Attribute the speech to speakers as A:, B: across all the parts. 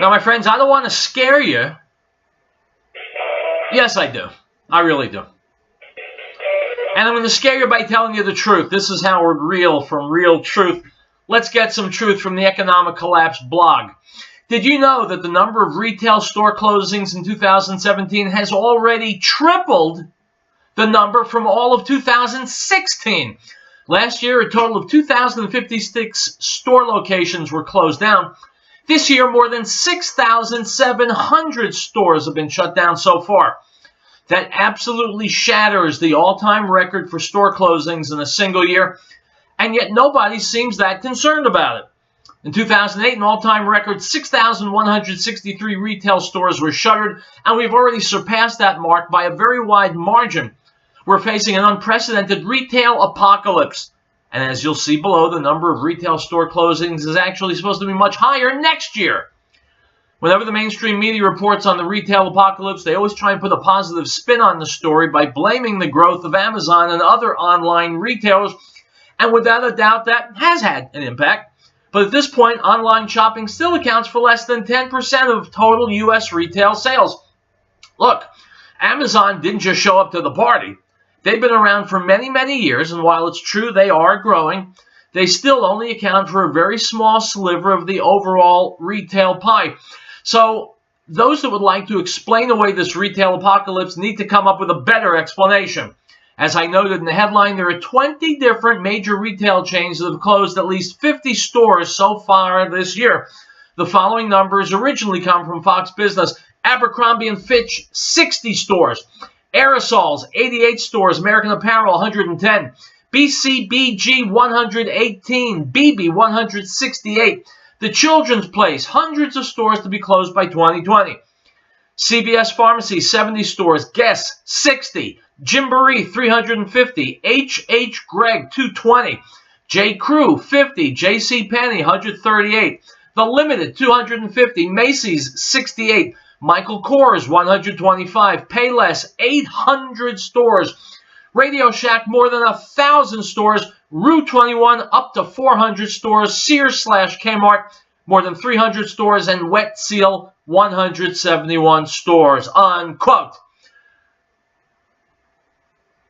A: Now, my friends, I don't want to scare you. Yes, I do. I really do. And I'm going to scare you by telling you the truth. This is Howard Riell from Riell Truth. Let's get some truth from the Economic Collapse blog. Did you know that the number of retail store closings in 2017 has already tripled the number from all of 2016? Last year, a total of 2,056 store locations were closed down. This year, more than 6,700 stores have been shut down so far. That absolutely shatters the all-time record for store closings in a single year, and yet nobody seems that concerned about it. In 2008, an all-time record, 6,163 retail stores were shuttered, and we've already surpassed that mark by a very wide margin. We're facing an unprecedented retail apocalypse. And as you'll see below, the number of retail store closings is actually supposed to be much higher next year. Whenever the mainstream media reports on the retail apocalypse, they always try and put a positive spin on the story by blaming the growth of Amazon and other online retailers. And without a doubt, that has had an impact. But at this point, online shopping still accounts for less than 10% of total U.S. retail sales. Look, Amazon didn't just show up to the party. They've been around for many, many years, and while it's true they are growing, they still only account for a very small sliver of the overall retail pie. So those that would like to explain away this retail apocalypse need to come up with a better explanation. As I noted in the headline, there are 20 different major retail chains that have closed at least 50 stores so far this year. The following numbers originally come from Fox Business. Abercrombie & Fitch, 60 stores. Aerosols, 88 stores. American Apparel, 110. BCBG, 118. BB, 168. The Children's Place, hundreds of stores to be closed by 2020. CVS Pharmacy, 70 stores. Guess, 60. Gymboree, 350. H.H. Gregg, 220. J. Crew, 50. J.C. Penney, 138. The Limited, 250. Macy's, 68. Michael Kors, 125. Payless, 800 stores. Radio Shack, more than 1,000 stores. Rue 21, up to 400 stores. Sears/Kmart, more than 300 stores. And Wet Seal, 171 stores, unquote.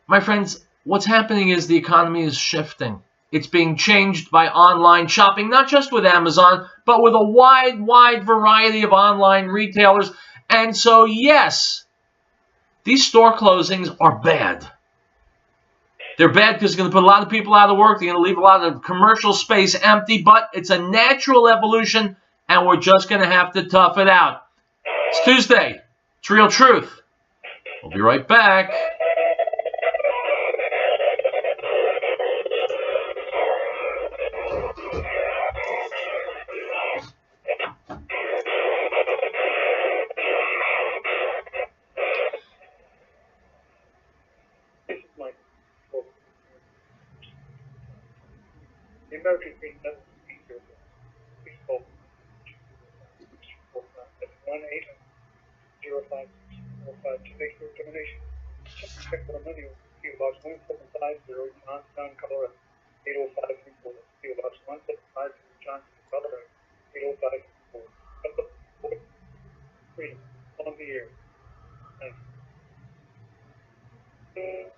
A: My friends, what's happening is the economy is shifting. It's being changed by online shopping, not just with Amazon, but with a wide variety of online retailers. And so, yes, these store closings are bad. They're bad because it's going to put a lot of people out of work. They're going to leave a lot of commercial space empty, but it's a natural evolution, and we're just going to have to tough it out. It's Tuesday. It's Riell Truth. We'll be right back.
B: The American Green doesn't speak to it. Please call 1-800-05-45 to make your donation. Check for the money. PO Box 1750, Johnstown, Colorado. 80534. PO Box 1750, Johnstown, Colorado. 80534. Freedom. On the air. Thanks.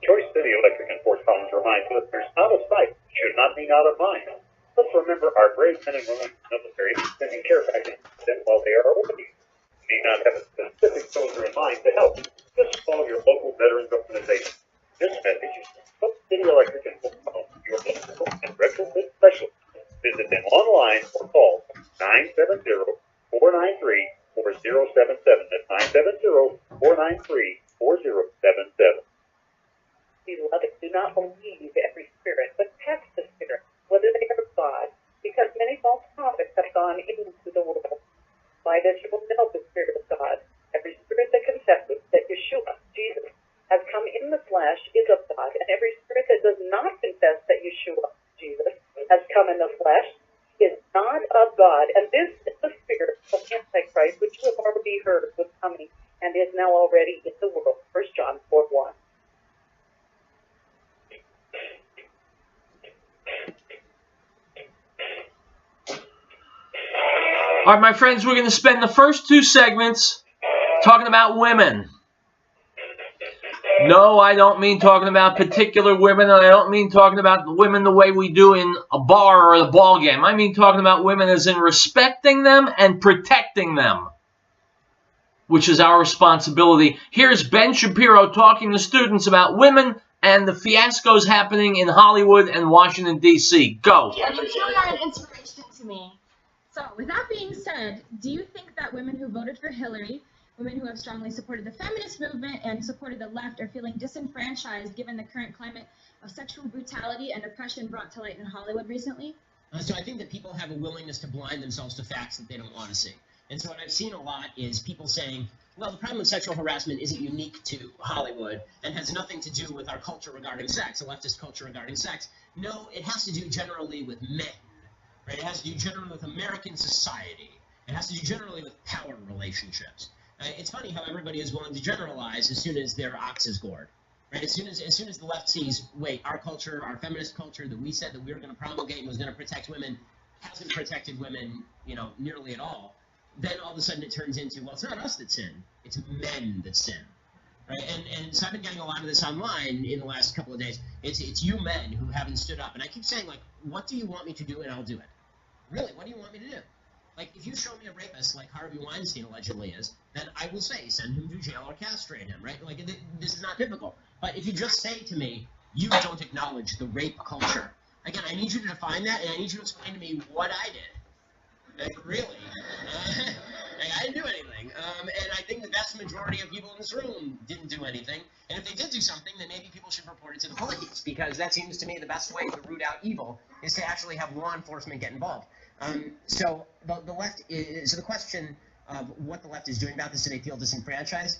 B: Choice City Electric and Fort Collins reminds listeners, out of sight should not mean out of mind. Let's remember our brave men and women in the military sending care packages to them while they are away. You need not have a specific soldier in mind to help. Just call your local veterans organization. This message is from City Electric and Fort Collins, your local and retrofit specialist. Visit them online or call 970-493-4077. That's 970-493-4077.
C: Beloved, do not believe every spirit, but test the spirit, whether they are God, because many false prophets have gone into the world. By this you will know the Spirit of God. Every spirit that confesses that Yeshua, Jesus, has come in the flesh is of God, and every spirit that does not confess that Yeshua, Jesus, has come in the flesh is not of God. And this is the spirit of Antichrist, which you have already heard was coming and is now already in the world. 1 John 4:1.
A: All right, my friends, we're going to spend the first 2 segments talking about women. No, I don't mean talking about particular women, and I don't mean talking about women the way we do in a bar or a ball game. I mean talking about women as in respecting them and protecting them, which is our responsibility. Here's Ben Shapiro talking to students about women and the fiascos happening in Hollywood and Washington, D.C. Go.
D: You truly are an inspiration to me. So, with that being said, do you think that women who voted for Hillary, women who have strongly supported the feminist movement and supported the left, are feeling disenfranchised given the current climate of sexual brutality and oppression brought to light in Hollywood recently?
E: So I think that people have a willingness to blind themselves to facts that they don't want to see. And so what I've seen a lot is people saying, well, the problem with sexual harassment isn't unique to Hollywood and has nothing to do with our culture regarding sex, a leftist culture regarding sex. No, it has to do generally with men, right? It has to do generally with American society. It has to do generally with power relationships. It's funny how everybody is willing to generalize as soon as their ox is gored, right? As soon as the left sees, wait, our culture, our feminist culture that we said that we were going to promulgate and was going to protect women, hasn't protected women, nearly at all. Then all of a sudden it turns into, well, it's not us that sin, it's men that sin, right? And so I've been getting a lot of this online in the last couple of days. It's you men who haven't stood up. And I keep saying, like, what do you want me to do? And I'll do it. Really, what do you want me to do? Like, if you show me a rapist like Harvey Weinstein allegedly is, then I will say, send him to jail or castrate him, right? Like, this is not difficult. But if you just say to me, you don't acknowledge the rape culture, again, I need you to define that, and I need you to explain to me what I did. Like, really? I didn't do anything. And I think the vast majority of people in this room didn't do anything. And if they did do something, then maybe people should report it to the police, because that seems to me the best way to root out evil is to actually have law enforcement get involved. So the left is, so the question of what the left is doing about this, do they feel disenfranchised?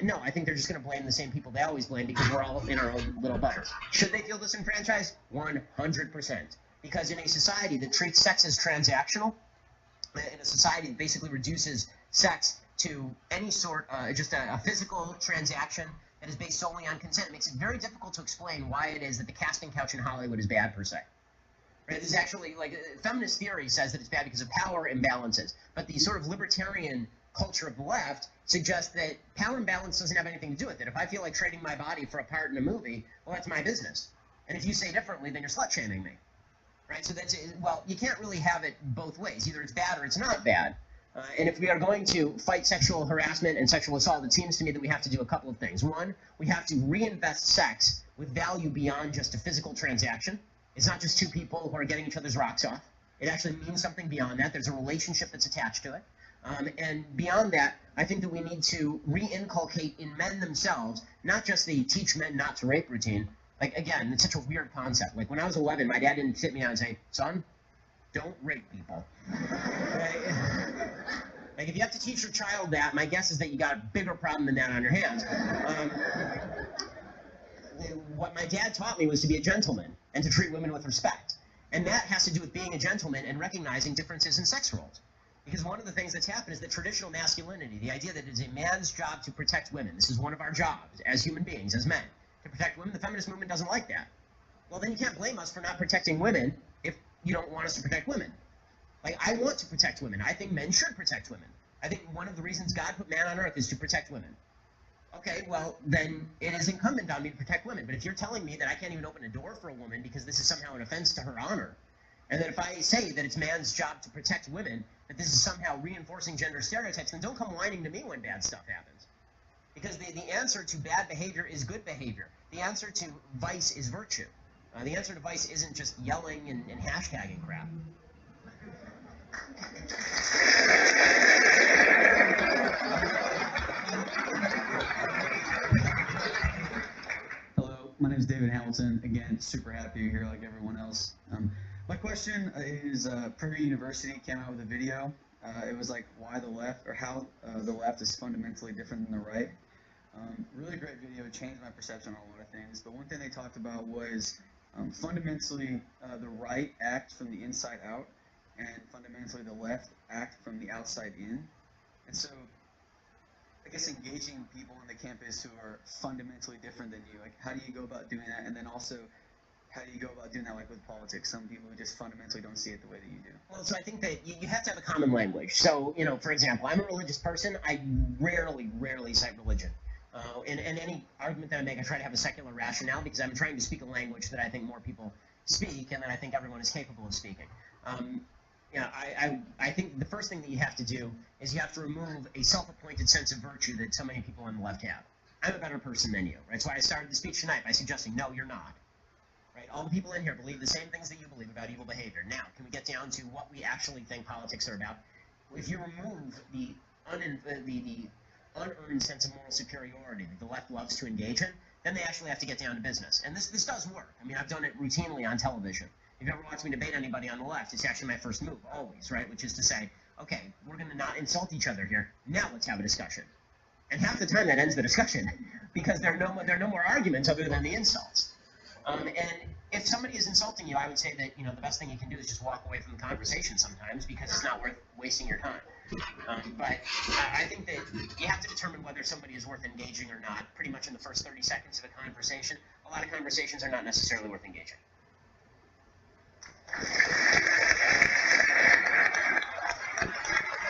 E: No, I think they're just going to blame the same people they always blame because we're all in our own little bubbles. Should they feel disenfranchised? 100%. Because in a society that treats sex as transactional, in a society that basically reduces sex to any sort, just a physical transaction that is based solely on consent, it makes it very difficult to explain why it is that the casting couch in Hollywood is bad per se. Right? There's actually, like, feminist theory says that it's bad because of power imbalances, but the sort of libertarian culture of the left suggests that power imbalance doesn't have anything to do with it. If I feel like trading my body for a part in a movie, well, that's my business. And if you say differently, then you're slut-shaming me. Right? So that's, well, you can't really have it both ways. Either it's bad or it's not bad. And if we are going to fight sexual harassment and sexual assault, it seems to me that we have to do a couple of things. One, we have to reinvest sex with value beyond just a physical transaction. It's not just two people who are getting each other's rocks off. It actually means something beyond that. There's a relationship that's attached to it. And beyond that, I think that we need to re-inculcate in men themselves, not just the teach men not to rape routine. Like, again, it's such a weird concept. Like, when I was 11, my dad didn't sit me down and say, son, don't rape people. Right? Like, if you have to teach your child that, my guess is that you got a bigger problem than that on your hands. What my dad taught me was to be a gentleman and to treat women with respect. And that has to do with being a gentleman and recognizing differences in sex roles. Because one of the things that's happened is that traditional masculinity, the idea that it is a man's job to protect women, this is one of our jobs as human beings, as men, to protect women, the feminist movement doesn't like that. Well, then you can't blame us for not protecting women if you don't want us to protect women. Like, I want to protect women. I think men should protect women. I think one of the reasons God put man on earth is to protect women. Okay, well, then it is incumbent on me to protect women. But if you're telling me that I can't even open a door for a woman because this is somehow an offense to her honor, and that if I say that it's man's job to protect women, that this is somehow reinforcing gender stereotypes, then don't come whining to me when bad stuff happens. Because the answer to bad behavior is good behavior. The answer to vice is virtue. The answer to vice isn't just yelling and hashtagging crap.
F: Hello, my name is David Hamilton. Again, super happy you're here like everyone else. My question is, Prairie University came out with a video. It was like why the left, or how the left is fundamentally different than the right. Really great video, changed my perception on a lot of things. But one thing they talked about was fundamentally the right act from the inside out, and fundamentally the left act from the outside in. And so, I guess engaging people on the campus who are fundamentally different than you, like how do you go about doing that? And then also, how do you go about doing that, like with politics? Some people just fundamentally don't see it the way that you do.
E: Well, so I think that you have to have a common language. So, for example, I'm a religious person. I rarely cite religion. In any argument that I make, I try to have a secular rationale because I'm trying to speak a language that I think more people speak and that I think everyone is capable of speaking. I think the first thing that you have to do is you have to remove a self-appointed sense of virtue that so many people on the left have. I'm a better person than you. Right? That's why I started the speech tonight by suggesting, no, you're not. Right? All the people in here believe the same things that you believe about evil behavior. Now, can we get down to what we actually think politics are about? If you remove the unearned sense of moral superiority that the left loves to engage in, then they actually have to get down to business. And this does work. I mean, I've done it routinely on television. If you ever watch me debate anybody on the left, it's actually my first move, always, right? Which is to say, okay, we're going to not insult each other here. Now let's have a discussion. And half the time that ends the discussion because there are no more arguments other than the insults. And if somebody is insulting you, I would say that the best thing you can do is just walk away from the conversation sometimes because it's not worth wasting your time. But I think that you have to determine whether somebody is worth engaging or not pretty much in the first 30 seconds of a conversation. A lot of conversations are not necessarily worth engaging.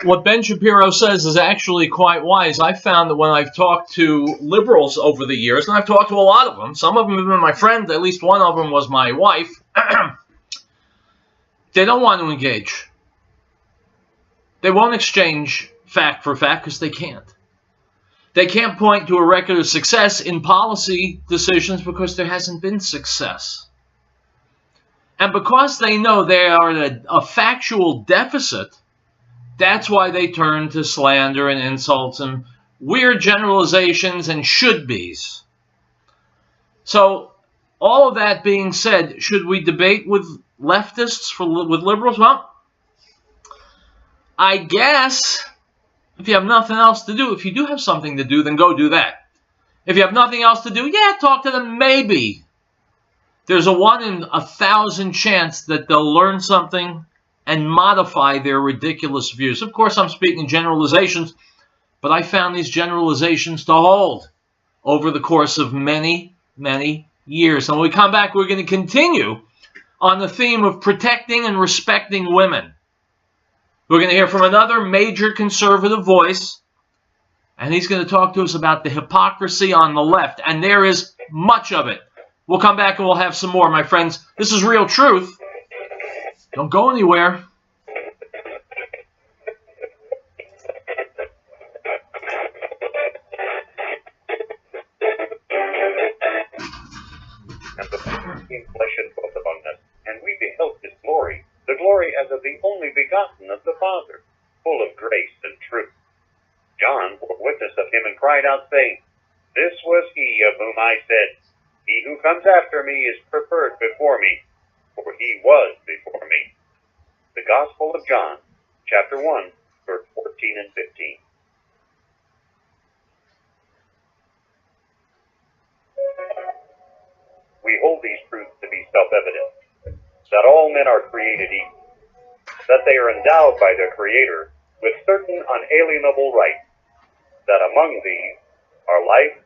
A: What Ben Shapiro says is actually quite wise. I found that when I've talked to liberals over the years, and I've talked to a lot of them, some of them have been my friends, at least one of them was my wife, they don't want to engage. They won't exchange fact for fact because they can't. They can't point to a record of success in policy decisions because there hasn't been success. And because they know they are at a factual deficit, that's why they turn to slander and insults and weird generalizations and should-bes. So, all of that being said, should we debate with leftists, with liberals? Well, I guess if you have nothing else to do, if you do have something to do, then go do that. If you have nothing else to do, yeah, talk to them, maybe. There's a 1 in 1,000 chance that they'll learn something and modify their ridiculous views. Of course, I'm speaking generalizations, but I found these generalizations to hold over the course of many, many years. And when we come back, we're going to continue on the theme of protecting and respecting women. We're going to hear from another major conservative voice, and he's going to talk to us about the hypocrisy on the left, and there is much of it. We'll come back and we'll have some more, my friends. This is Riell Truth. Don't go anywhere.
B: And the Word became flesh and dwelt among us, and we beheld his glory, the glory as of the only begotten of the Father, full of grace and truth. John bore witness of him and cried out, saying, This was he of whom I said, He who comes after me is preferred before me, for he was before me. The Gospel of John, chapter 1, verse 14 and 15. We hold these truths to be self-evident, that all men are created equal, that they are endowed by their Creator with certain unalienable rights, that among these are life,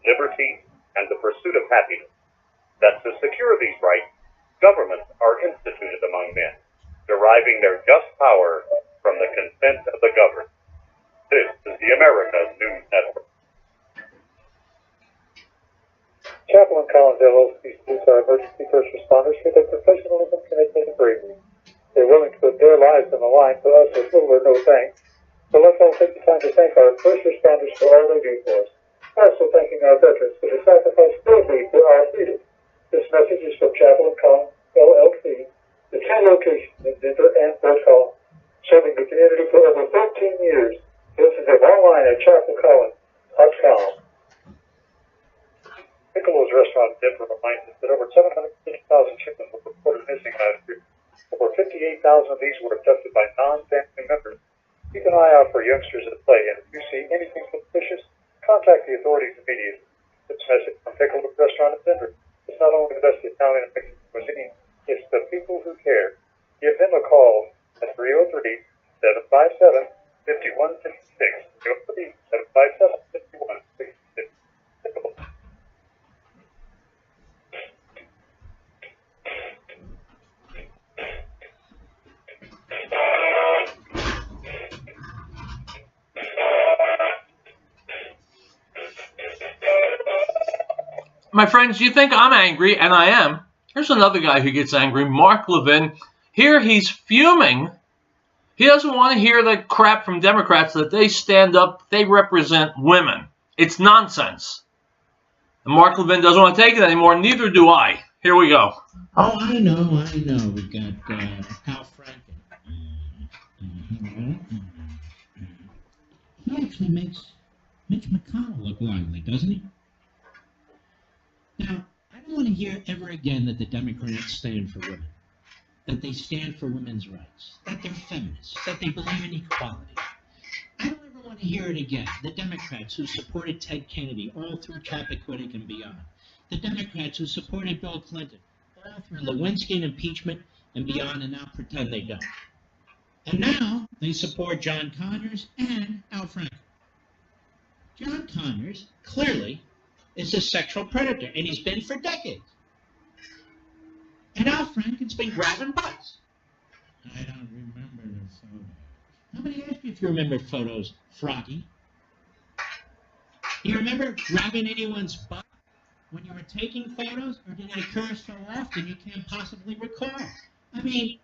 B: liberty, and the pursuit of happiness, that to secure these rights, governments are instituted among men, deriving their just power from the consent of the governed. This is the America News Network. Chaplain Collins LLC salutes our emergency first responders for their professionalism, commitment, and bravery. They're willing to put their lives on the line for us with little or no thanks. So let's all take the time to thank our first responders for all they do for us. Also thanking our veterans for the sacrifice they made for our freedom. This message is from Chaplain Collins LLC, the 2 locations in Denver and Fort Collins, serving the community for over 13 years. Visit them online at chaplaincollins.com. Piccolo's Restaurant in Denver reminds us that over 750,000 chickens were reported missing last year. Over 58,000 of these were abducted by non-family members. Keep an eye out for youngsters at play, and if you see anything suspicious, contact the authorities immediately. This message from Piccolo's Restaurant in Denver. It's not only the best Italian and Mexican cuisine, it's the people who care. Give them a call at 303-757-5166. 303-757-5166.
A: My friends, you think I'm angry, and I am. Here's another guy who gets angry, Mark Levin. Here he's fuming. He doesn't want to hear the crap from Democrats that they stand up, they represent women. It's nonsense. And Mark Levin doesn't want to take it anymore, neither do I. Here we go.
G: Oh, I know. We got Al Franken. He actually makes Mitch McConnell look lively, doesn't he? Now, I don't want to hear ever again that the Democrats stand for women, that they stand for women's rights, that they're feminists, that they believe in equality. I don't ever want to hear it again. The Democrats who supported Ted Kennedy all through Chappaquiddick and beyond. The Democrats who supported Bill Clinton all through Lewinsky and impeachment and beyond, and now pretend they don't. And now they support John Conyers and Al Franken. John Conyers clearly is a sexual predator, and he's been for decades. And Al Franken's been grabbing butts. I don't remember the photos. Nobody asked you if you remember photos, Froggy. You remember grabbing anyone's butt when you were taking photos, or did it occur so often you can't possibly recall? I mean,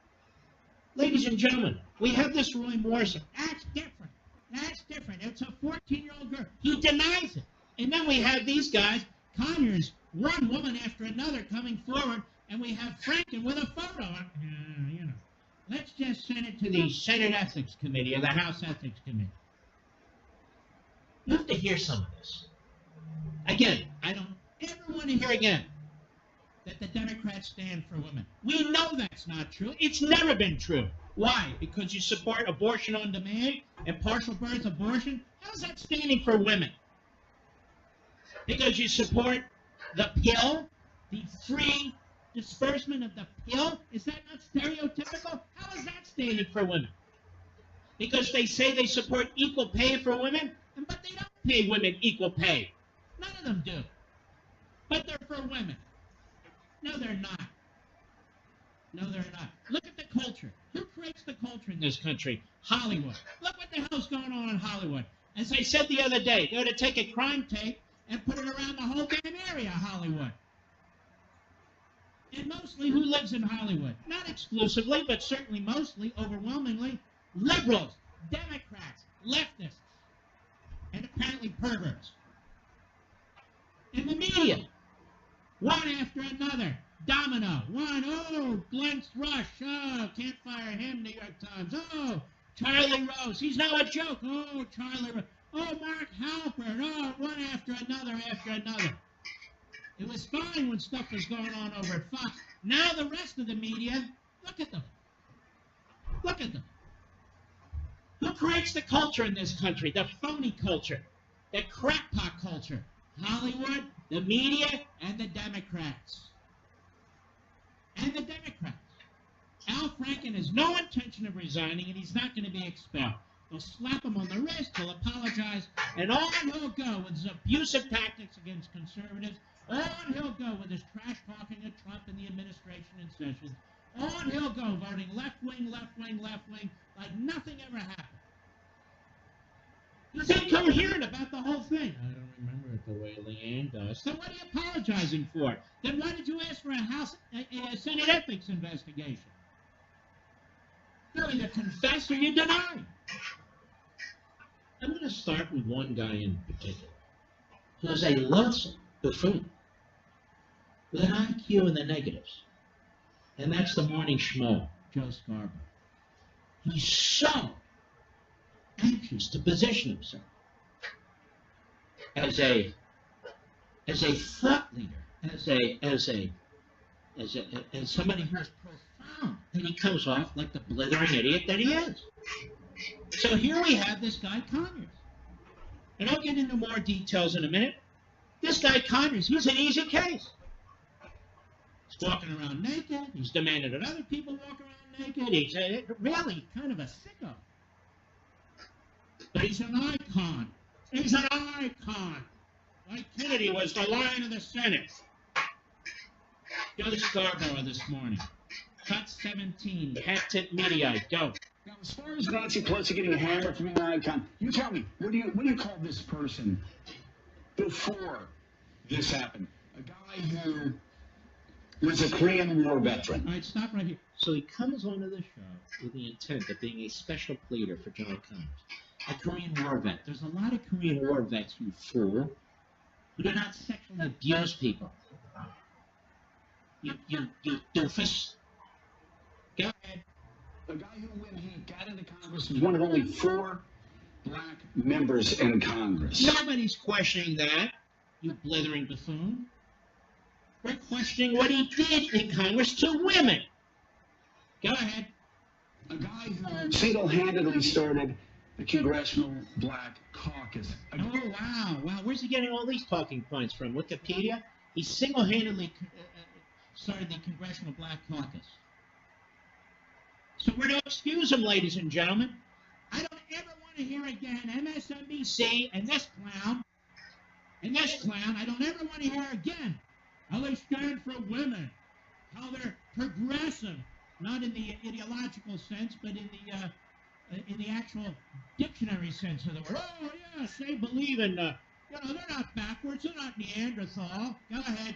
G: ladies and gentlemen, we have this Roy Morrison. That's different. That's different. It's a 14-year-old girl. He denies it. And then we have these guys, Conyers, one woman after another coming forward, and we have Franken with a photo. You know, let's just send it to the Senate Ethics Committee or the House Ethics Committee. You have to hear some of this. Again, I don't ever want to hear again that the Democrats stand for women. We know that's not true. It's never been true. Why? Because you support abortion on demand and partial birth abortion? How's that standing for women? Because you support the pill, the free disbursement of the pill? Is that not stereotypical? How is that standing for women? Because they say they support equal pay for women, but they don't pay women equal pay. None of them do. But they're for women. No, they're not. No, they're not. Look at the culture. Who creates the culture in this country? Hollywood. Look what the hell's going on in Hollywood. As I said the other day, they're to take a crime tape and put it around the whole damn area, Hollywood. And mostly, who lives in Hollywood? Not exclusively, but certainly mostly, overwhelmingly, liberals, Democrats, leftists, and apparently perverts. And the media, one after another, domino, one, oh, Glenn Rush, oh, can't fire him, New York Times, oh, Charlie Rose, he's now a joke, oh, Charlie Rose. Oh, Mark Halpert. Oh, one after another after another. It was fine when stuff was going on over at Fox. Now the rest of the media, look at them. Look at them. Who creates the culture in this country? The phony culture. The crackpot culture. Hollywood, the media, and the Democrats. And the Democrats. Al Franken has no intention of resigning, and he's not going to be expelled. They'll slap him on the wrist, he'll apologize, and on he'll go with his abusive tactics against conservatives. On he'll go with his trash-talking of Trump and the administration and Sessions. On he'll go voting left-wing, left-wing, left-wing, like nothing ever happened. He's incoherent about the whole thing. I don't remember it the way Leanne does. So what are you apologizing for? Then why did you ask for a Senate ethics investigation? You either confess or you deny. I'm going to start with one guy in particular, who's a lonesome buffoon with an IQ in the negatives, and that's the morning schmo, Joe Scarborough. He's so anxious to position himself as a thought leader, as somebody who's profound, and he comes off like the blithering idiot that he is. So here we have this guy Conyers. And I'll get into more details in a minute. This guy Conyers, he's an easy case. He's walking around naked. He's demanding that other people walk around naked. He's really kind of a sicko. But he's an icon. He's an icon. Like Kennedy was the Lion of the Senate. Joe Scarborough this morning. Cut 17, hat tip media, go.
H: Now, as far as Nancy Pelosi getting hammered for being an icon, you tell me, what do you call this person before this happened? A guy who was a Korean War veteran.
G: All right, stop right here. So he comes onto the show with the intent of being a special pleader for John Connors, a Korean War vet. There's a lot of Korean War vets, you fool, who do not sexually abuse people. You doofus. Go ahead.
H: A guy who, when he got into Congress, was one of only 4 black members in Congress.
G: Nobody's questioning that, you blithering buffoon. We're questioning what he did in Congress to women. Go ahead.
H: A guy who single-handedly started the Congressional Black Caucus.
G: Oh, wow. Where's he getting all these talking points from? Wikipedia? He single-handedly started the Congressional Black Caucus. So we're to excuse him, ladies and gentlemen. I don't ever want to hear again MSNBC and this clown, I don't ever want to hear again how they stand for women, how they're progressive, not in the ideological sense, but in the actual dictionary sense of the word. Oh, yes, they believe in, they're not backwards, they're not Neanderthal. Go ahead.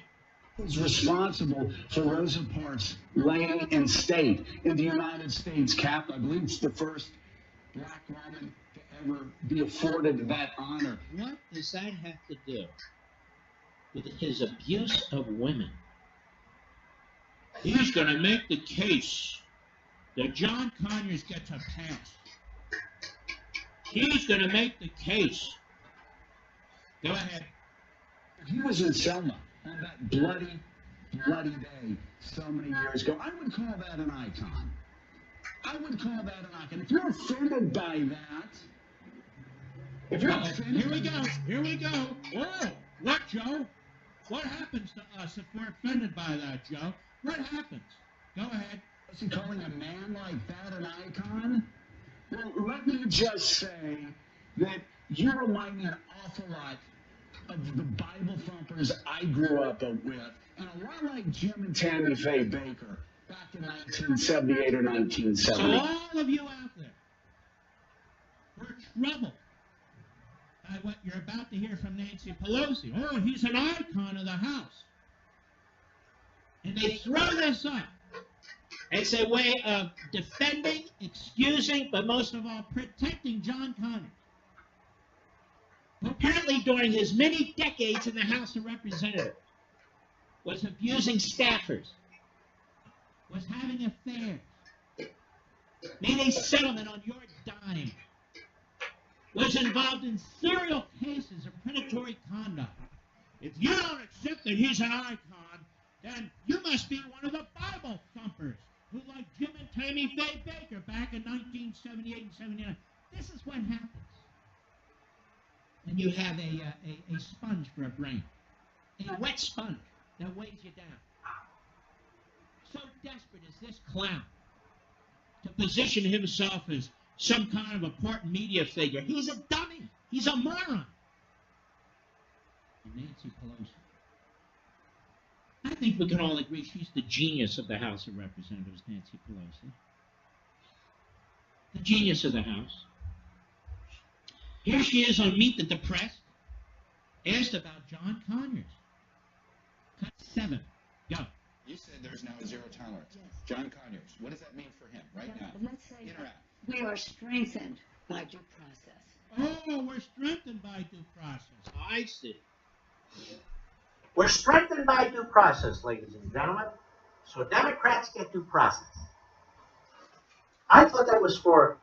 H: Was responsible for Rosa Parks laying in state in the United States Capitol. I believe it's the first black woman to ever be afforded that honor.
G: What does that have to do with his abuse of women? He's going to make the case that John Conyers gets a pass. He's going to make the case. Go ahead.
H: He was in Selma on that bloody day so many years ago. I would call that an icon. If you're offended by that,
G: Here we go. Oh, what, Joe? What happens to us if we're offended by that, Joe? What happens? Go ahead.
H: Is he calling a man like that an icon? Well, let me just say that you remind me an awful lot of the Bible thumpers I grew up with, and a lot like Jim and Tammy Faye Baker back in 1978 or 1970.
G: So all of you out there, we're troubled by what you're about to hear from Nancy Pelosi. Oh, he's an icon of the House. And they throw this up. It's a way of defending, excusing, but most of all, protecting John Conyers. Apparently, during his many decades in the House of Representatives, was abusing staffers, was having affairs, made a settlement on your dime, was involved in serial cases of predatory conduct. If you don't accept that he's an icon, then you must be one of the Bible thumpers who, like Jim and Tammy Faye Baker back in 1978 and 79. This is what happens. And you have a sponge for a brain, a wet sponge that weighs you down. So desperate is this clown to position himself as some kind of important media figure. He's a dummy. He's a moron. And Nancy Pelosi, I think we can all agree she's the genius of the House of Representatives, Nancy Pelosi. The genius of the House. Here she is on Meet the Depressed, asked about John Conyers. Cut 7. Go.
I: You said there's now a zero tolerance.
J: Yes.
I: John Conyers, what does that mean for him right now?
J: Let's say
I: Interact.
J: we are strengthened by due process.
G: Oh, we're strengthened by due process. I see.
K: We're strengthened by due process, ladies and gentlemen. So Democrats get due process. I thought that was for,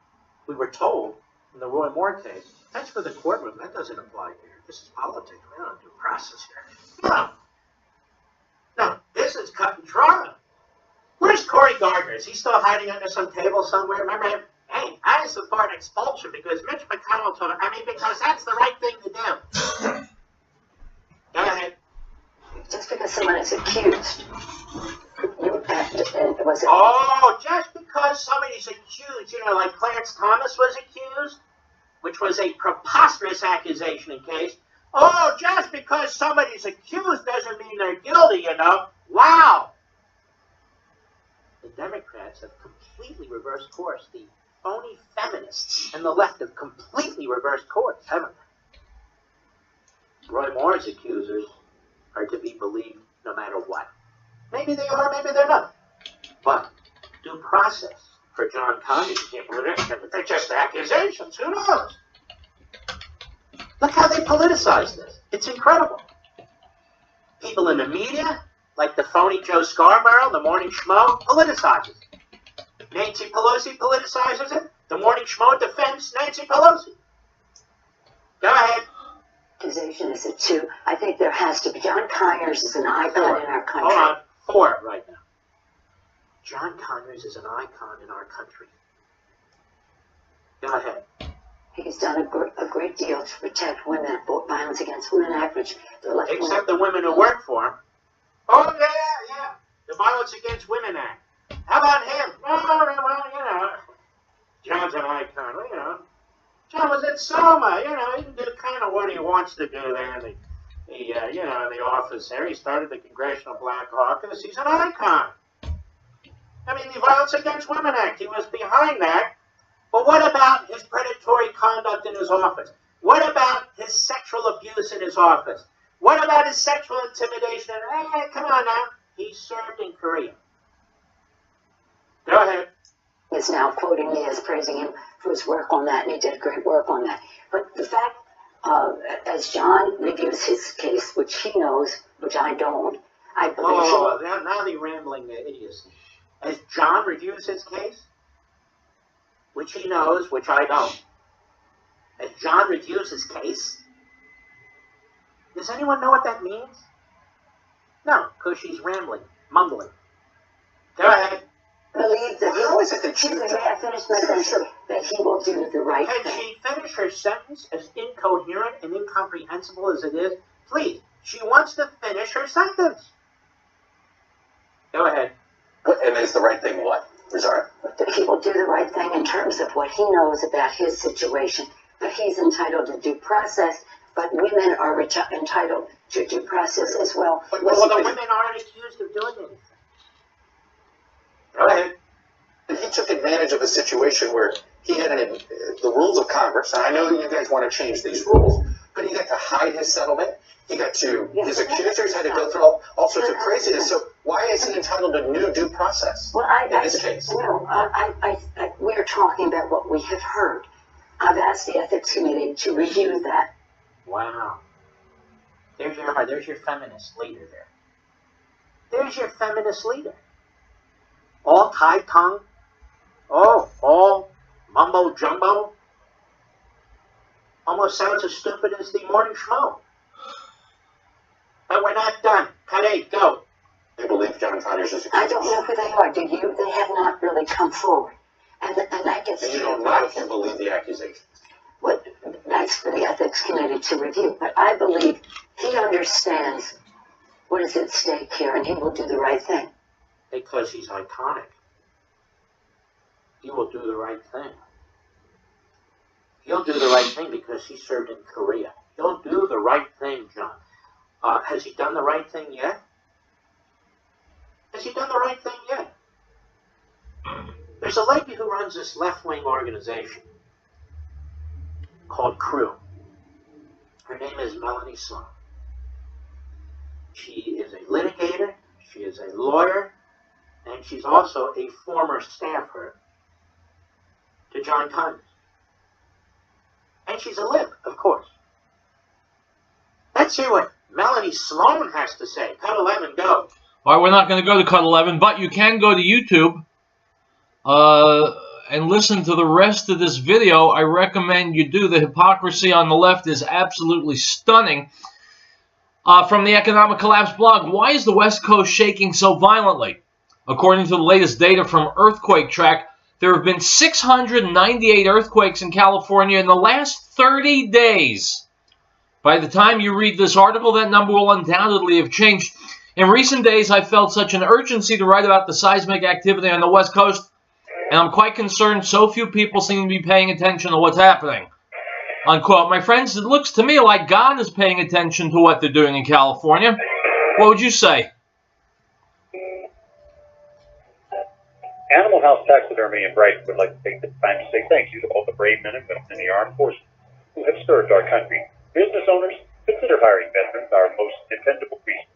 K: we were told in the Roy Moore case, that's for the courtroom. That doesn't apply here. This is politics. We don't do process here. No, this is cut and dry. Where's Cory Gardner? Is he still hiding under some table somewhere? Remember him? Hey, I support expulsion because Mitch McConnell told me. Because that's the right thing to do. Go ahead.
J: Just because someone is accused, you have to, was it?
K: Oh, just because somebody's accused, like Clarence Thomas was accused, which was a preposterous accusation in case. Oh, just because somebody's accused doesn't mean they're guilty, Wow. The Democrats have completely reversed course. The phony feminists and the left have completely reversed course, haven't they? Roy Moore's accusers are to be believed no matter what. Maybe they are, maybe they're not. But due process for John Conyers, they're just accusations. Who knows? Look how they politicize this. It's incredible. People in the media, like the phony Joe Scarborough, the Morning Schmo, politicizes it. Nancy Pelosi politicizes it. The Morning Schmo defends Nancy Pelosi. Go ahead.
J: Accusation is it too? I think there has to be. John Conyers is an icon in our country.
K: Hold on. 4 right now. John Conyers is an icon in our country. Go ahead.
J: He's done a great deal to protect women, violence against women average.
K: Except the women who work for him. Oh, yeah. The Violence Against Women Act. How about him? Well, John's an icon. John was at Soma. He can do kind of what he wants to do there in the office there. He started the Congressional Black Caucus. He's an icon. I mean, the Violence Against Women Act, he was behind that. But what about his predatory conduct in his office? What about his sexual abuse in his office? What about his sexual intimidation? Hey, come on now. He served in Korea. Go ahead.
J: Is now quoting me as praising him for his work on that, and he did great work on that. But the fact, as John reviews his case, which he knows, which I don't, I believe
K: now they're rambling idiocy. As John reviews his case, which he knows, which I don't. As John reviews his case, does anyone know what that means? No, because she's rambling, mumbling. Go ahead.
J: Believe that that he will do the right thing.
K: Can she finish her sentence, as incoherent and incomprehensible as it is? Please, she wants to finish her sentence. Go ahead.
L: And is the right thing what? Sorry.
J: That he will do the right thing in terms of what he knows about his situation. But he's entitled to due process, but women are entitled to due process as well.
K: Well, the women aren't accused of doing anything. Go ahead.
L: He took advantage of a situation where he had the rules of Congress, and I know that you guys want to change these rules, but he got to hide his settlement. He got to, his accusers had to go through all sorts of craziness. So why is he entitled to new due process in this case?
J: We're talking about what we have heard. I've asked the Ethics Committee to review that.
K: Wow. There's your feminist leader there. There's your feminist leader. All tied-tongue. Oh, all mumbo-jumbo. Almost sounds as stupid as the Morning Schmo. But we're not done. Cut 8, go.
L: I believe John Conyers is accused.
J: I don't know who they are. Do you? They have not really come forward. And that gets
L: and you don't know if you believe the accusations.
J: Well, that's for the Ethics Committee to review. But I believe he understands what is at stake here, and he will do the right thing.
K: Because he's iconic. He will do the right thing. He'll do the right thing because he served in Korea. He'll do the right thing, John. Has he done the right thing yet? Has he done the right thing yet? There's a lady who runs this left-wing organization called Crew. Her name is Melanie Sloan. She is a litigator, she is a lawyer, and she's also a former staffer to John Conyers. And she's a lib, of course. Let's hear what Melanie Sloan has to say. Cut 11, go.
A: All right, we're not going to go to Cut 11, but you can go to YouTube and listen to the rest of this video. I recommend you do. The hypocrisy on the left is absolutely stunning. From the Economic Collapse blog, why is the West Coast shaking so violently? According to the latest data from Earthquake Track, there have been 698 earthquakes in California in the last 30 days. By the time you read this article, that number will undoubtedly have changed. In recent days, I felt such an urgency to write about the seismic activity on the West Coast, and I'm quite concerned so few people seem to be paying attention to what's happening. Unquote. My friends, it looks to me like God is paying attention to what they're doing in California. What would you say?
B: Animal House Taxidermy in Brighton would like to take this time to say thank you to all the brave men and women in the armed forces who have served our country, business owners, Consider hiring veterans our most dependable resource.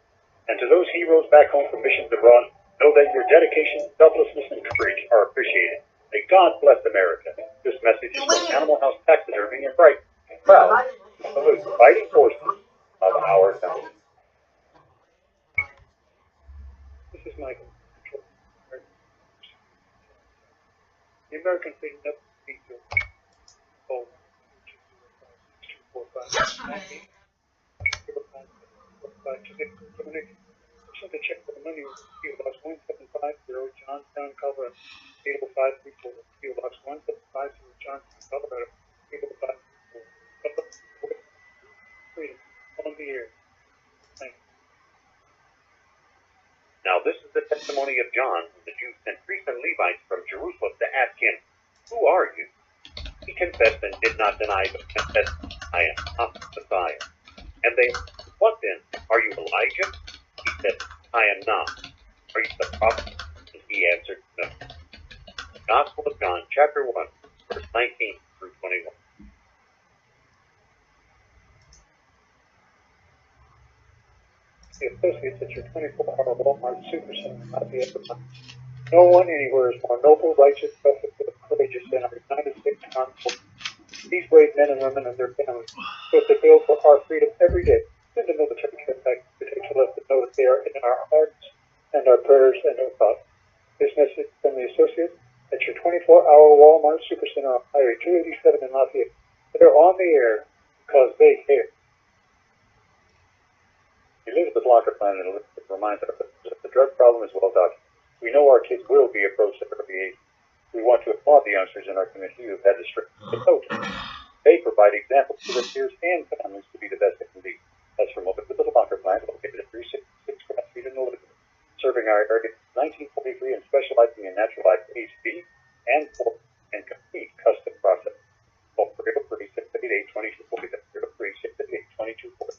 B: And to those heroes back home from missions abroad, know that your dedication, selflessness, and courage are appreciated. May God bless America. This message is from Animal House Taxidermy and Bright. Proud to salute the fighting forces of our country. This is Michael. The American fleet never beat your phone. To check for the money, PO Box 1750, Johnstown, Colorado. PO 534. PO Box 1750, Johnstown, Colorado. PO 534. Freedom on the air. Thank you. Now this is the testimony of John, the Jews sent priests and Levites from Jerusalem to ask him, "Who are you?" He confessed and did not deny, but confessed, "I am not the Messiah." And they, "What then? Are you Elijah?" He said, "I am not." "Are you the prophet?" And he answered, "No." The Gospel of John, chapter 1, verse 19 through 21. The associates at your 24-hour Walmart Supercenter not be able to. No one anywhere is more noble, righteous, perfect, and courageous than our United States Consul. These brave men and women and their families go to bill for our freedom every day. Send a military care package to let them know that they are in our hearts and our prayers and our thoughts. This message from the associates at your 24-hour Walmart Supercenter on Highway 287 in Lafayette. They're on the air because they care. Elizabeth Locker Plan and Elizabeth reminds us that the drug problem is well documented. We know our kids will be approached at early age. We want to applaud the youngsters in our community who have had the strength to coach. They provide examples to their peers and families to be the best they can be. That's from Elizabeth Locker Plan, located at 366 Grass Street in Elizabeth, serving our area since 1943 and specializing in natural life HB and pork and complete custom process. Call 303-688-2240. That's 303-688-2240.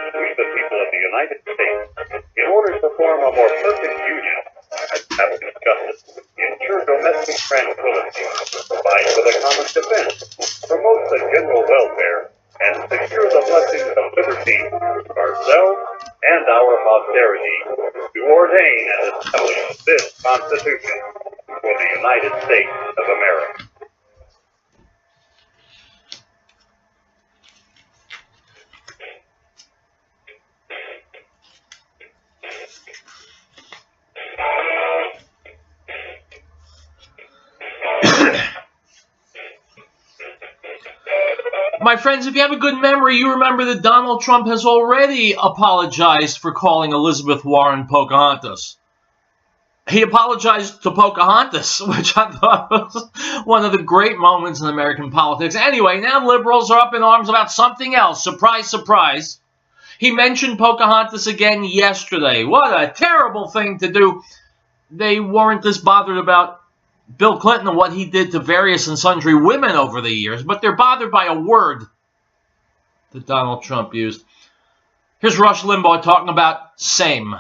B: We, the people of the United States, in order to form a more perfect union, establish justice, ensure domestic tranquility, provide for the common defense, promote the general welfare, and secure the blessings of liberty to ourselves and our posterity, to ordain and establish this Constitution for the United States of America.
A: My friends, if you have a good memory, you remember that Donald Trump has already apologized for calling Elizabeth Warren Pocahontas. He apologized to Pocahontas, which I thought was one of the great moments in American politics. Anyway, now liberals are up in arms about something else. Surprise, surprise. He mentioned Pocahontas again yesterday. What a terrible thing to do. They weren't this bothered about Bill Clinton and what he did to various and sundry women over the years, but they're bothered by a word that Donald Trump used. Here's Rush Limbaugh talking about same.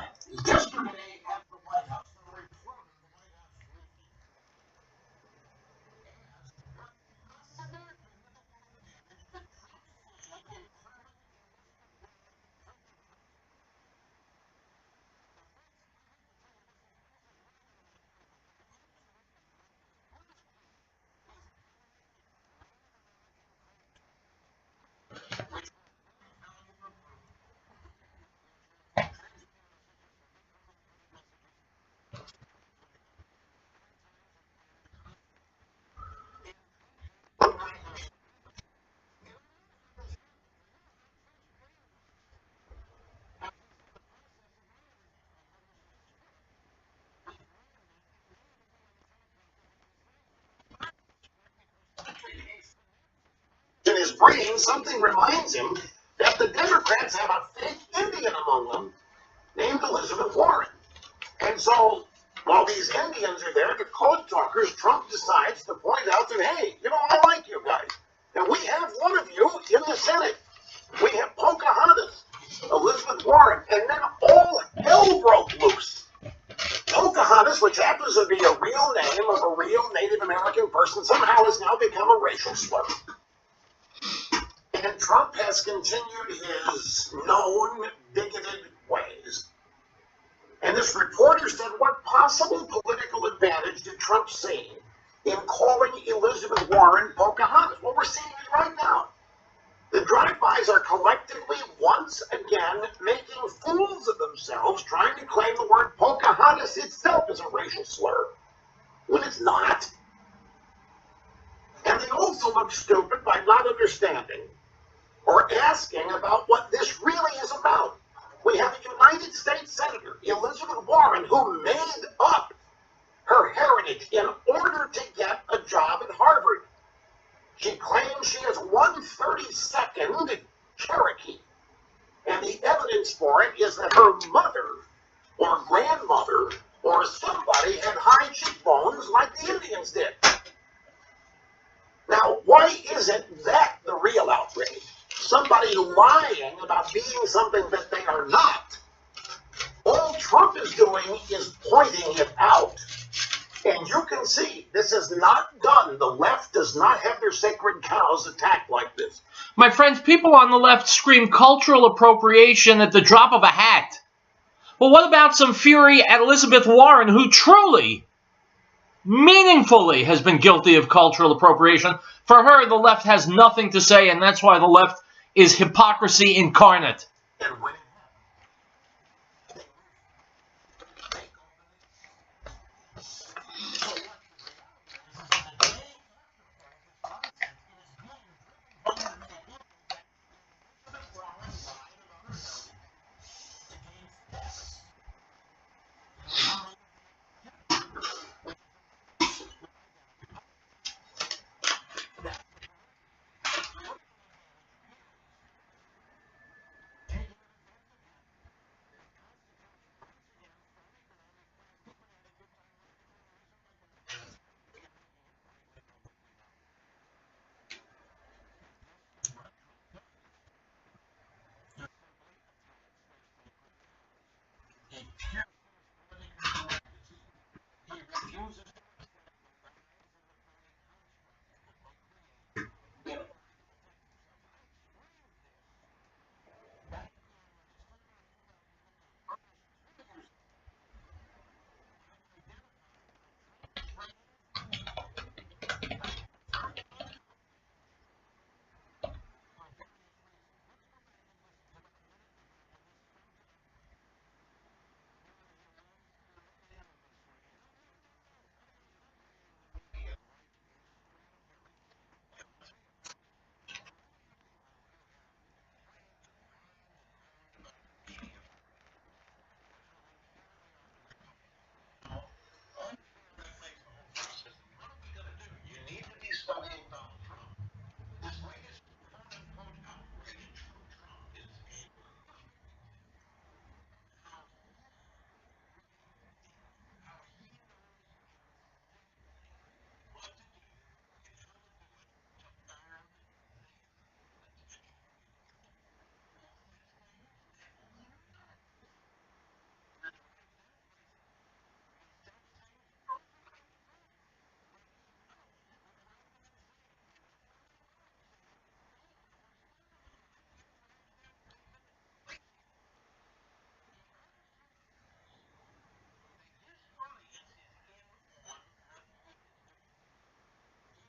K: In his brain, something reminds him that the Democrats have a fake Indian among them named Elizabeth Warren. And so, while these Indians are there, the code talkers, Trump decides to point out that, hey, you know, I like you guys. And we have one of you in the Senate. We have Pocahontas, Elizabeth Warren, and then all hell broke loose. Pocahontas, which happens to be a real name of a real Native American person, somehow has now become a racial slur.
M: And Trump has continued his known bigoted ways. And this reporter said, what possible political advantage did Trump see in calling Elizabeth Warren Pocahontas? Well, we're seeing it right now. The drive-bys are collectively, once again, making fools of themselves, trying to claim the word Pocahontas itself is a racial slur, when it's not. And they also look stupid by not understanding or asking about what this really is about. We have a United States Senator, Elizabeth Warren, who made up her heritage in order to get a job at Harvard. She claims she is 1/32nd Cherokee. And the evidence for it is that her mother or grandmother or somebody had high cheekbones like the Indians did. Now, why isn't that the real outrage? Somebody lying about being something that they are not. All Trump is doing is pointing it out. And you can see this is not done. The left does not have their sacred cows attacked like this.
A: My friends, people on the left scream cultural appropriation at the drop of a hat. Well, what about some fury at Elizabeth Warren, who truly, meaningfully has been guilty of cultural appropriation? For her, the left has nothing to say, and that's why the left is hypocrisy incarnate.
M: And when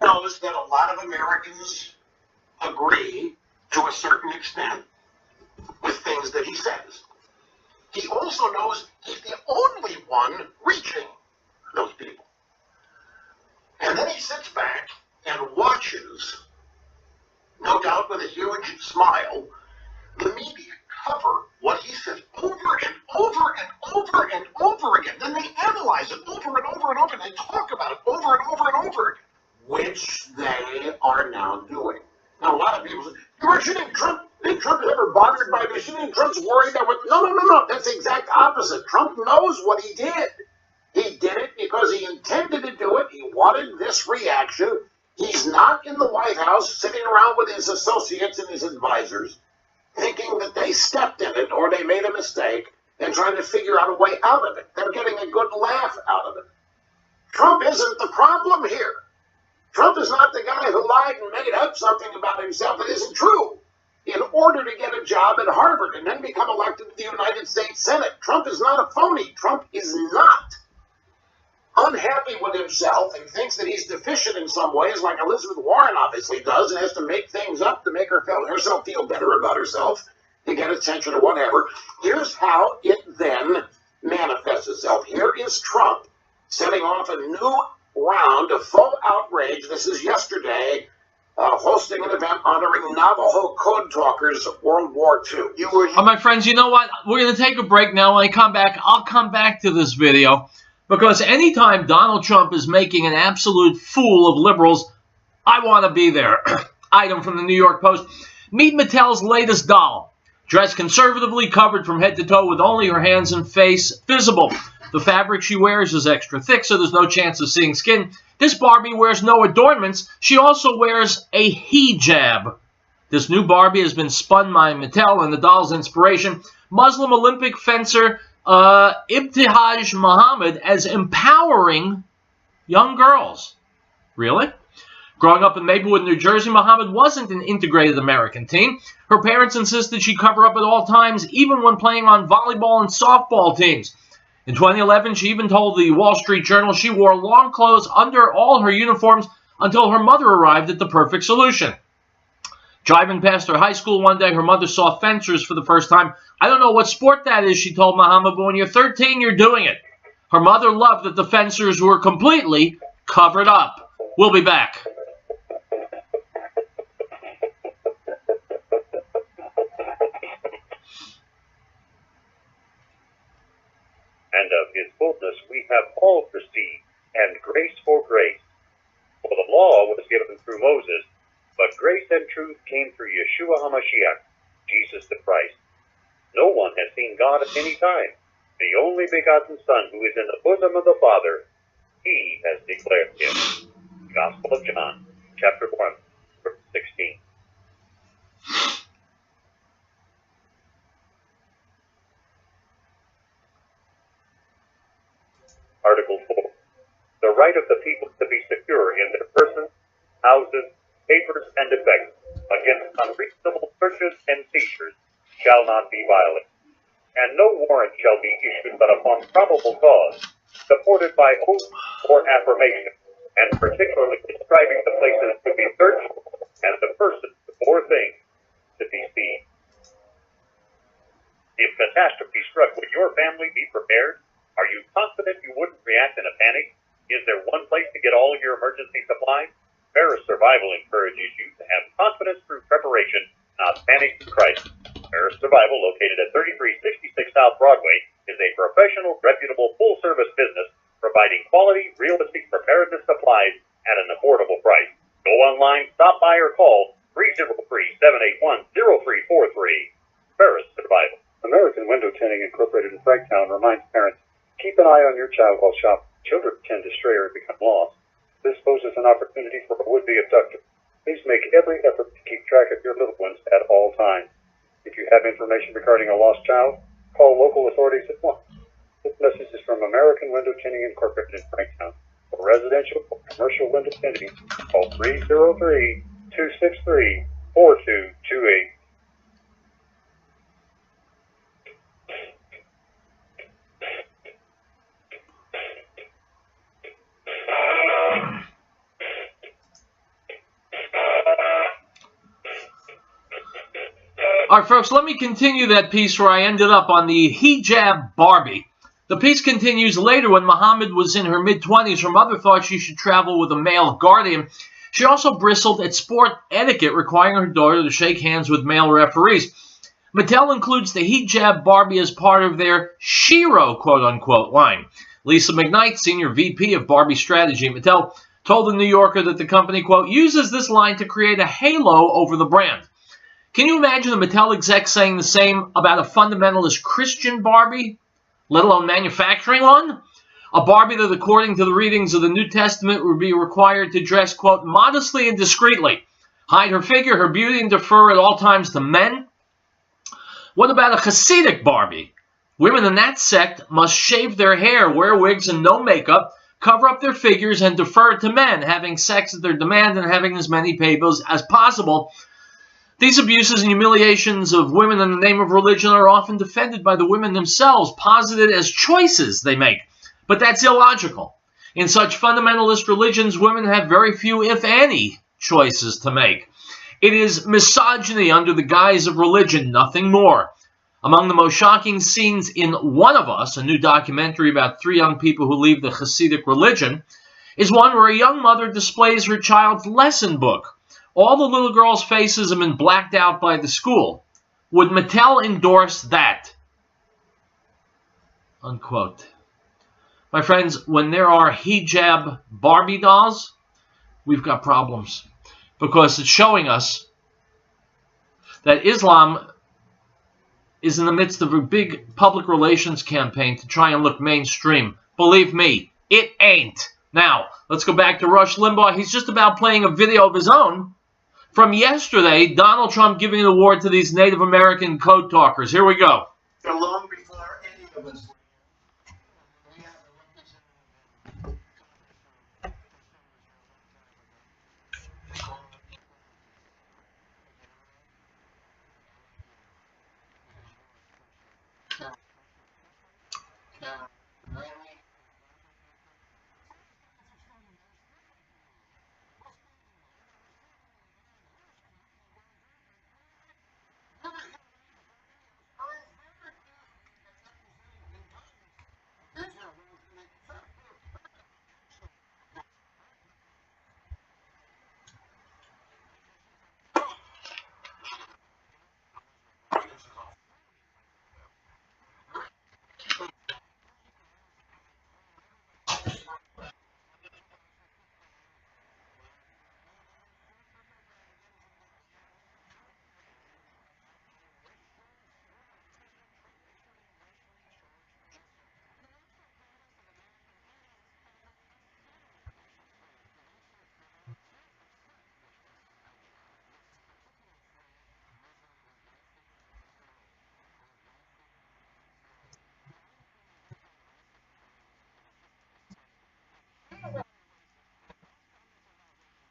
M: knows that a lot of Americans agree to a certain extent with things that he says. He also knows he's the only one reaching those people. And then he sits back and watches, no doubt with a huge smile, the media cover what he says over and over and over and over again. Then they analyze it over and over and over, and they talk about it over and over and over again, which they are now doing. Now, a lot of people say, you think Trump is ever bothered by this? You think Trump's worried that No. That's the exact opposite. Trump knows what he did. He did it because he intended to do it. He wanted this reaction. He's not in the White House sitting around with his associates and his advisors thinking that they stepped in it or they made a mistake and trying to figure out a way out of it. They're getting a good laugh out of it. Trump isn't the problem here. Trump is not the guy who lied and made up something about himself that isn't true. in order to get a job at Harvard and then become elected to the United States Senate. Trump is not a phony. Trump is not unhappy with himself and thinks that he's deficient in some ways, like Elizabeth Warren obviously does, and has to make things up to make herself feel better about herself, to get attention or whatever. Here's how it then manifests itself. Here is Trump setting off a new round of full outrage. This is yesterday, hosting an event honoring Navajo code talkers of World War II.
A: My friends, you know what? We're going to take a break now. When I come back, I'll come back to this video, because anytime Donald Trump is making an absolute fool of liberals, I want to be there. Item from the New York Post. Meet Mattel's latest doll. Dressed conservatively, covered from head to toe with only her hands and face visible. The fabric she wears is extra thick, so there's no chance of seeing skin. This Barbie wears no adornments. She also wears a hijab. This new Barbie has been spun by Mattel, and the doll's inspiration, Muslim Olympic fencer Ibtihaj Muhammad, as empowering young girls. Really? Growing up in Maplewood, New Jersey, Muhammad wasn't an integrated American teen. Her parents insisted she cover up at all times, even when playing on volleyball and softball teams. In 2011, she even told the Wall Street Journal she wore long clothes under all her uniforms until her mother arrived at the perfect solution. Driving past her high school one day, her mother saw fencers for the first time. I don't know what sport that is, she told Muhammad, but when you're 13, you're doing it. Her mother loved that the fencers were completely covered up. We'll be back.
B: And of his fullness we have all received, and grace for grace. For the law was given through Moses, but grace and truth came through Yeshua HaMashiach, Jesus the Christ. No one has seen God at any time. The only begotten Son, who is in the bosom of the Father, he has declared him. Gospel of John, chapter 1, verse 16. Article 4. The right of the people to be secure in their persons, houses, papers, and effects against unreasonable searches and seizures shall not be violated, and no warrant shall be issued but upon probable cause, supported by oath or affirmation, and particularly describing the places to be searched and the persons or things to be seized. If catastrophe struck, would your family be prepared? Are you confident you wouldn't react in a panic? Is there one place to get all of your emergency supplies? Ferris Survival encourages you to have confidence through preparation, not panic through crisis. Ferris Survival, located at 3366 South Broadway, is a professional, reputable, full-service business providing quality, realistic preparedness supplies at an affordable price. Go online, stop by, or call 303-781-0343. Ferris Survival. American Window Tinting Incorporated in Franktown reminds parents, keep an eye on your child while shopping. Children tend to stray or become lost. This poses an opportunity for a would-be abductor. Please make every effort to keep track of your little ones at all times. If you have information regarding a lost child, call local authorities at once. This message is from American Window Tinting Incorporated in Franktown. For residential or commercial window tinting, call 303-263-4228.
A: All right, folks, let me continue that piece where I ended up on the hijab Barbie. The piece continues later. When Muhammad was in her mid-20s, her mother thought she should travel with a male guardian. She also bristled at sport etiquette, requiring her daughter to shake hands with male referees. Mattel includes the hijab Barbie as part of their Shiro quote-unquote line. Lisa McKnight, senior VP of Barbie strategy at Mattel, told the New Yorker that the company, quote, uses this line to create a halo over the brand. Can you imagine a Mattel exec saying the same about a fundamentalist Christian Barbie, let alone manufacturing one? A Barbie that, according to the readings of the New Testament, would be required to dress, quote, modestly and discreetly, hide her figure, her beauty, and defer at all times to men? What about a Hasidic Barbie? Women in that sect must shave their hair, wear wigs and no makeup, cover up their figures, and defer to men, having sex at their demand and having as many babies as possible. These abuses and humiliations of women in the name of religion are often defended by the women themselves, posited as choices they make. But that's illogical. In such fundamentalist religions, women have very few, if any, choices to make. It is misogyny under the guise of religion, nothing more. Among the most shocking scenes in One of Us, a new documentary about 3 young people who leave the Hasidic religion, is one where a young mother displays her child's lesson book. All the little girls' faces have been blacked out by the school. Would Mattel endorse that? Unquote. My friends, when there are hijab Barbie dolls, we've got problems. Because it's showing us that Islam is in the midst of a big public relations campaign to try and look mainstream. Believe me, it ain't. Now, let's go back to Rush Limbaugh. He's just about playing a video of his own from yesterday, Donald Trump giving an award to these Native American code talkers. Here we go.
M: Long before any of us.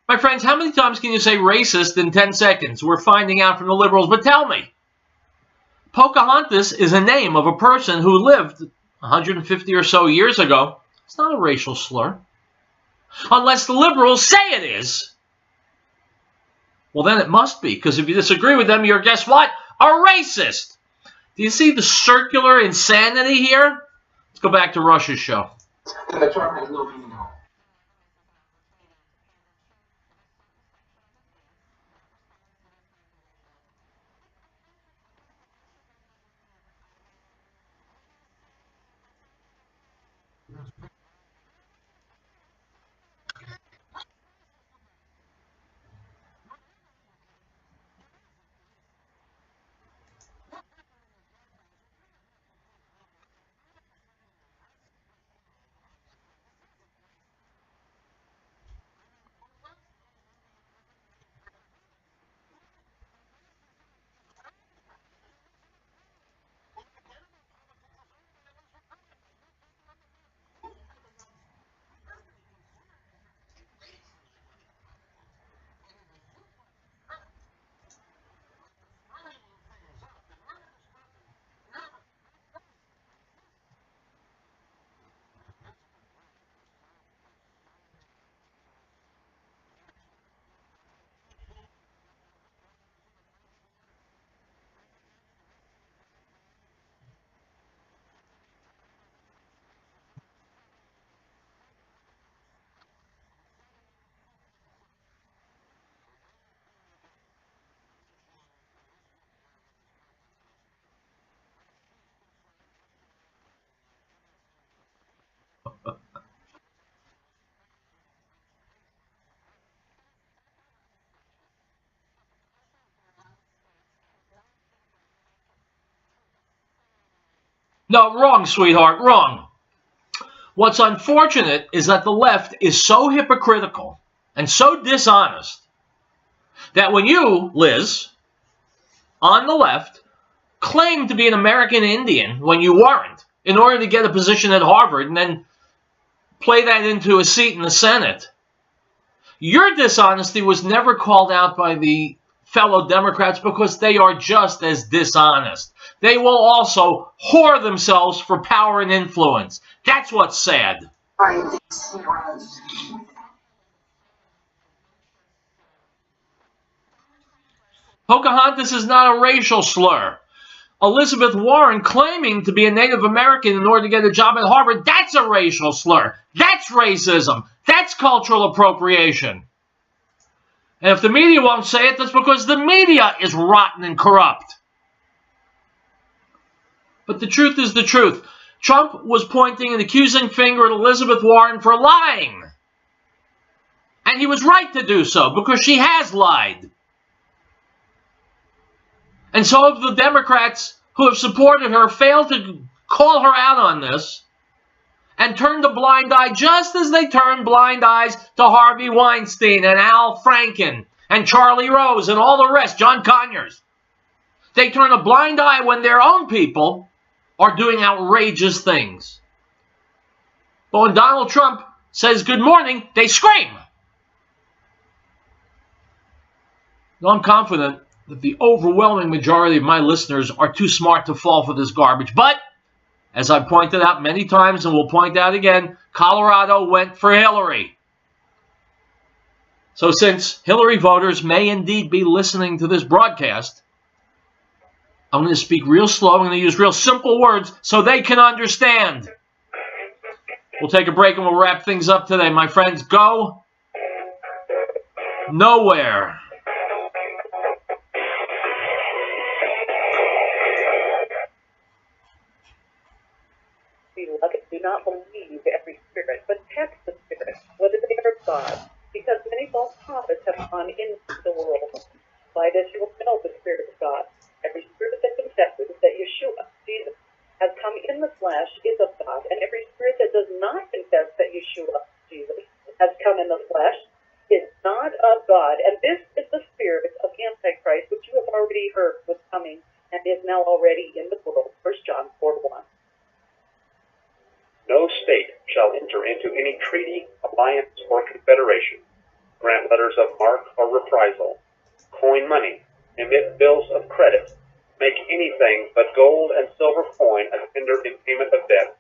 A: My friends, how many times can you say racist in 10 seconds? We're finding out from the liberals, but tell me. Pocahontas is a name of a person who lived 150 or so years ago. It's not a racial slur. Unless the liberals say it is. Well, then it must be, because if you disagree with them, you're, guess what? A racist. Do you see the circular insanity here? Let's go back to Rush's show.
M: And the term has no meaning at all.
A: No, wrong, sweetheart, wrong. What's unfortunate is that the left is so hypocritical and so dishonest that when you, Liz, on the left, claim to be an American Indian when you weren't in order to get a position at Harvard and then play that into a seat in the Senate, your dishonesty was never called out by the fellow Democrats because they are just as dishonest. They will also whore themselves for power and influence. That's what's sad. Pocahontas is not a racial slur. Elizabeth Warren claiming to be a Native American in order to get a job at Harvard, that's a racial slur. That's racism. That's cultural appropriation. And if the media won't say it, that's because the media is rotten and corrupt. But the truth is the truth. Trump was pointing an accusing finger at Elizabeth Warren for lying. And he was right to do so because she has lied. And so have the Democrats who have supported her failed to call her out on this and turned a blind eye just as they turned blind eyes to Harvey Weinstein and Al Franken and Charlie Rose and all the rest, John Conyers. They turn a blind eye when their own people are doing outrageous things. But when Donald Trump says good morning, they scream. Now, I'm confident that the overwhelming majority of my listeners are too smart to fall for this garbage. But, as I've pointed out many times and will point out again, Colorado went for Hillary. So since Hillary voters may indeed be listening to this broadcast, I'm going to speak real slow. I'm going to use real simple words so they can understand. We'll take a break and we'll wrap things up today. My friends, go nowhere.
C: Beloved, do not believe every spirit, but test the spirits, whether they are of God, because many false prophets have gone into the world. By this you will know the Spirit of God. Every spirit that confesses that Yeshua, Jesus, has come in the flesh is of God, and every spirit that does not confess that Yeshua, Jesus, has come in the flesh is not of God. And this is the spirit of Antichrist, which you have already heard was coming and is now already in the world. 1 John 4:1.
B: No state shall enter into any treaty, alliance, or confederation, grant letters of marque or reprisal, coin money, emit bills of credit, make anything but gold and silver coin a tender in payment of debt,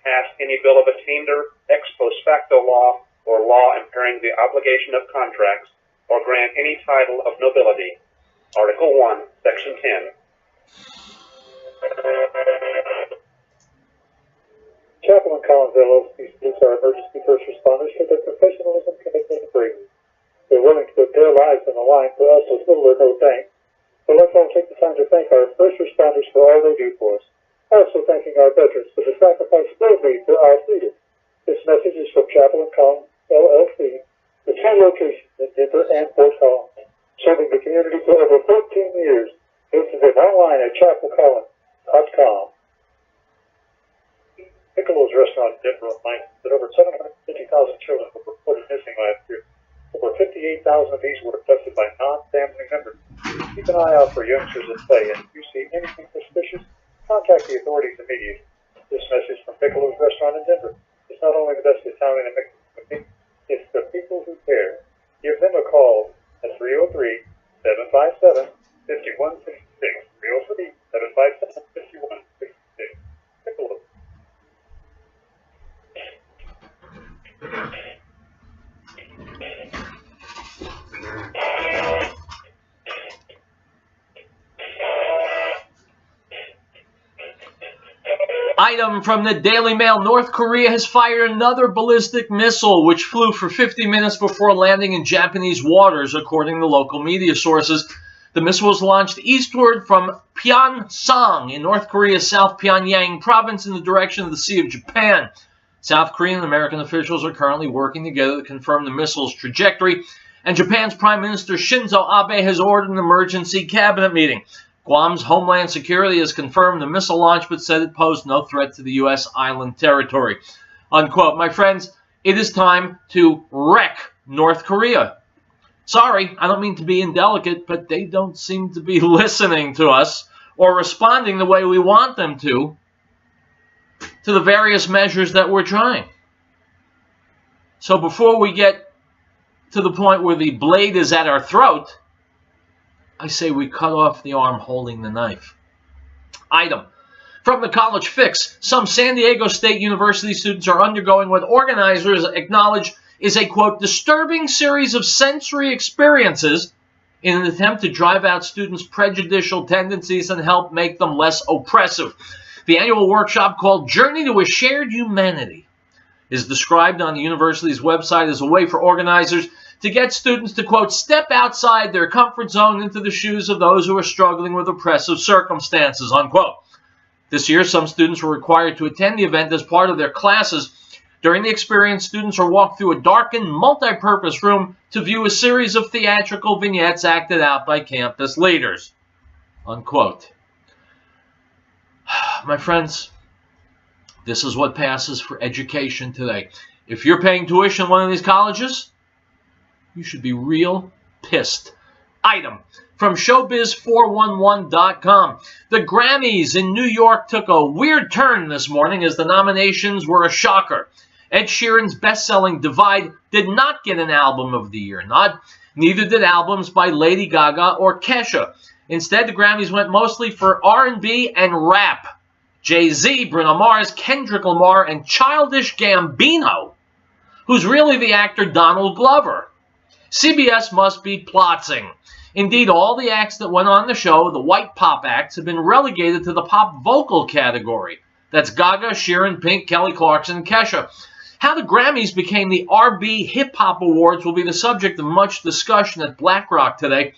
B: pass any bill of attainder, ex post facto law, or law impairing the obligation of contracts, or grant any title of nobility. Article 1, Section 10.
N: Chaplain Collinsville salutes our emergency first responders for their professionalism, commitment, and bravery. They're willing to put their lives on the line for us with little or no thanks. So let's all take the time to thank our first responders for all they do for us. Also thanking our veterans for the sacrifice they made for our freedom. This message is from Chaplain Collins, LLC, with 2 locations in Denver and Fort Collins, serving the community for over 14 years. Visit them online at chaplaincollins.com. Piccolo's restaurant in Denver reminds that over 750,000 children were reported missing last year. Over 58,000 of these were abducted by non-family members. Keep an eye out for youngsters at play, and if you see anything suspicious, contact the authorities immediately. This message from Piccolo's restaurant in Denver is not only the best Italian and Mexican cooking, it's the people who care. Give them a call at 303-757-5166. 303-757-5166. Piccolo's.
A: Item from the Daily Mail: North Korea has fired another ballistic missile which flew for 50 minutes before landing in Japanese waters, according to local media sources. The missile was launched eastward from Pyeongsang in North Korea's South Pyongyang province in the direction of the Sea of Japan. South Korean and American officials are currently working together to confirm the missile's trajectory, and Japan's Prime Minister Shinzo Abe has ordered an emergency cabinet meeting. Guam's Homeland Security has confirmed the missile launch, but said it posed no threat to the U.S. island territory. Unquote. My friends, it is time to wreck North Korea. Sorry, I don't mean to be indelicate, but they don't seem to be listening to us or responding the way we want them to the various measures that we're trying. So before we get to the point where the blade is at our throat, I say we cut off the arm holding the knife. Item. From the College Fix, some San Diego State University students are undergoing what organizers acknowledge is a, quote, disturbing series of sensory experiences in an attempt to drive out students' prejudicial tendencies and help make them less oppressive. The annual workshop, called Journey to a Shared Humanity, is described on the university's website as a way for organizers to get students to, quote, step outside their comfort zone into the shoes of those who are struggling with oppressive circumstances, unquote. This year, some students were required to attend the event as part of their classes. During the experience, students are walked through a darkened, multi-purpose room to view a series of theatrical vignettes acted out by campus leaders, unquote. My friends, this is what passes for education today. If you're paying tuition at one of these colleges, you should be real pissed. Item. From Showbiz411.com. The Grammys in New York took a weird turn this morning as the nominations were a shocker. Ed Sheeran's best-selling Divide did not get an Album of the Year nod. Neither did albums by Lady Gaga or Kesha. Instead, the Grammys went mostly for R&B and rap. Jay-Z, Bruno Mars, Kendrick Lamar, and Childish Gambino, who's really the actor Donald Glover. CBS must be plotting. Indeed, all the acts that went on the show, the white pop acts, have been relegated to the pop vocal category. That's Gaga, Sheeran, Pink, Kelly Clarkson, and Kesha. How the Grammys became the R&B Hip Hop Awards will be the subject of much discussion at BlackRock today.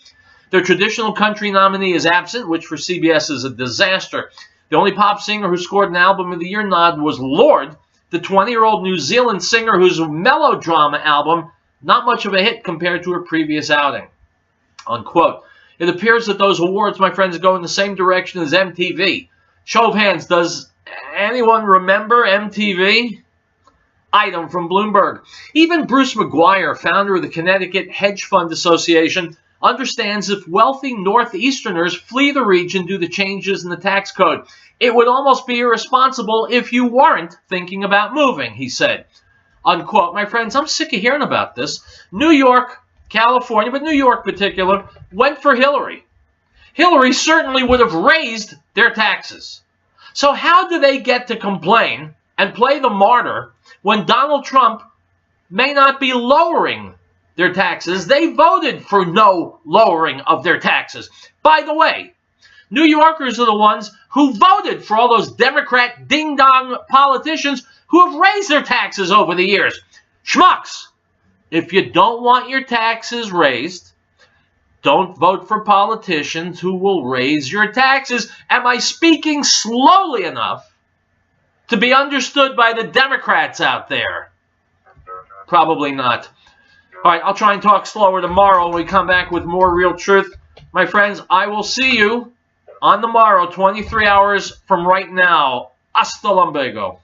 A: Their traditional country nominee is absent, which for CBS is a disaster. The only pop singer who scored an Album of the Year nod was Lorde, the 20-year-old New Zealand singer whose melodrama album, not much of a hit compared to her previous outing, unquote. It appears that those awards, my friends, go in the same direction as MTV. Show of hands, does anyone remember MTV? Item from Bloomberg. Even Bruce McGuire, founder of the Connecticut Hedge Fund Association, understands if wealthy Northeasterners flee the region due to changes in the tax code, it would almost be irresponsible if you weren't thinking about moving, he said. Unquote. My friends, I'm sick of hearing about this. New York, California, but New York in particular, went for Hillary. Hillary certainly would have raised their taxes. So how do they get to complain and play the martyr when Donald Trump may not be lowering their taxes? They voted for no lowering of their taxes. By the way, New Yorkers are the ones who voted for all those Democrat ding-dong politicians who have raised their taxes over the years. Schmucks, if you don't want your taxes raised, don't vote for politicians who will raise your taxes. Am I speaking slowly enough to be understood by the Democrats out there? Probably not. All right, I'll try and talk slower tomorrow when we come back with more Real Truth. My friends, I will see you on the morrow, 23 hours from right now. Hasta lumbago.